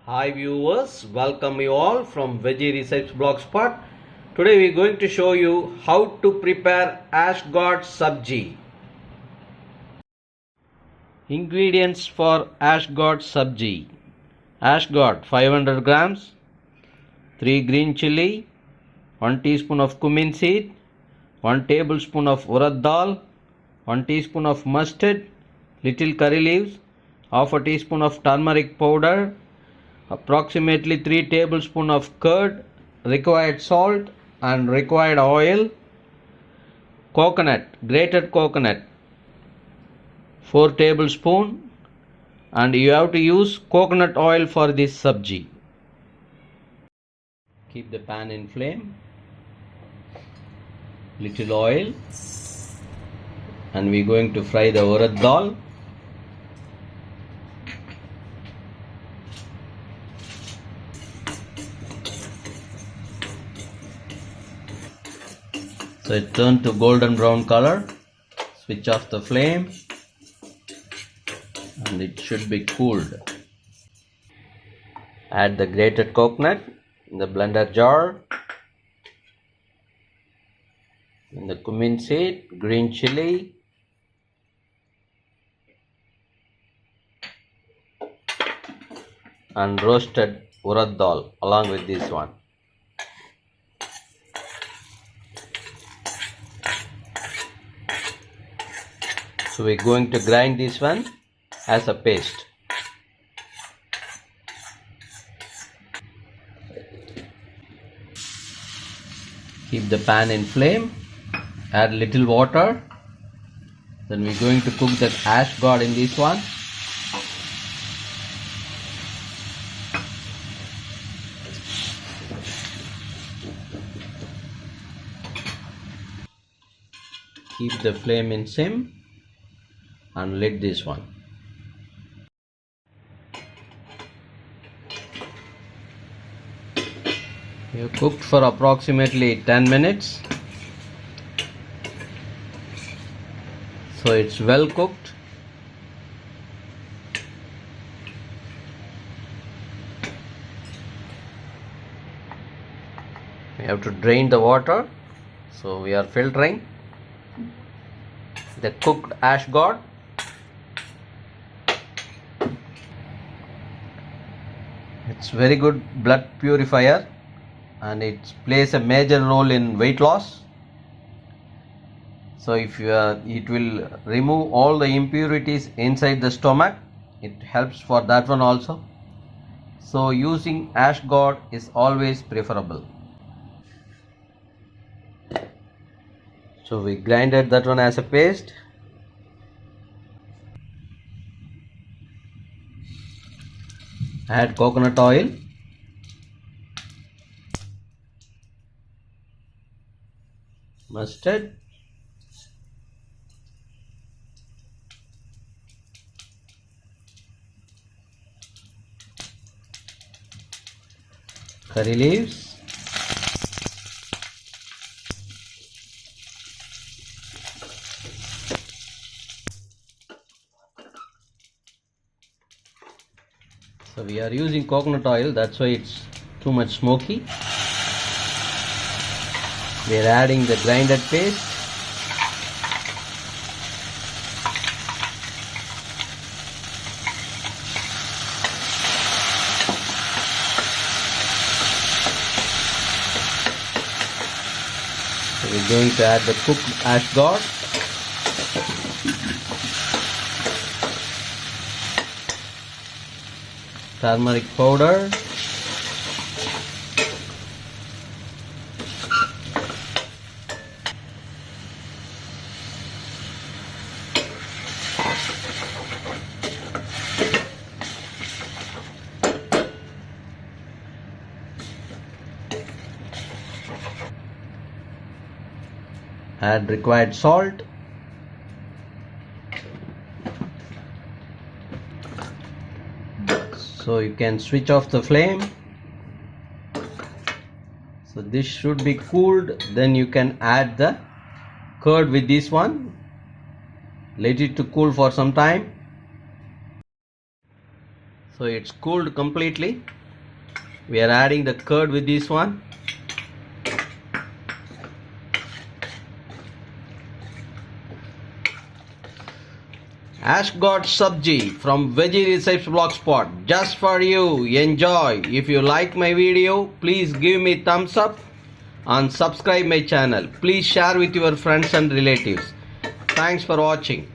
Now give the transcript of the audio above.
Hi viewers, welcome you all from Veggie Recipes Blogspot. Today we are going to show you how to prepare Gourd Sabzi. Ingredients for Gourd Sabzi: gourd 500 grams, 3 green chilli, 1 teaspoon of cumin seed, 1 tablespoon of urad dal, 1 teaspoon of mustard, little curry leaves, half a teaspoon of turmeric powder, approximately 3 tablespoons of curd, required salt and required oil, coconut, grated coconut 4 tablespoons, and you have to use coconut oil for this sabji. Keep the pan in flame, little oil, and we are going to fry the urad dal. So it turned to golden brown color. Switch off the flame and it should be cooled. Add the grated coconut in the blender jar, in the cumin seed, green chili, and roasted urad dal along with this one. So we're going to grind this one as a paste. Keep the pan in flame, add little water, then we're going to cook that gourd in this one. Keep the flame in sim and lit this one. You cooked for approximately 10 minutes. So it's well cooked. We have to drain the water, so we are filtering the cooked gourd. It's very good blood purifier and it plays a major role in weight loss. So if it will remove all the impurities inside the stomach, it helps for that one also. So using gourd is always preferable. So we grinded that one as a paste. Add coconut oil, mustard, curry leaves, so we are using coconut oil, that's why it's too much smoky. We are adding the grinded paste. So we are going to add the cooked gourd. Turmeric powder, add required salt, so you can switch off the flame. So this should be cooled, then you can add the curd with this one. Let it to cool for some time. So it's cooled completely. We are adding the curd with this one. Gourd Sabzi from Veggie Recipes Blogspot, just for you. Enjoy. If you like my video, please give me thumbs up and subscribe my channel. Please share with your friends and relatives. Thanks for watching.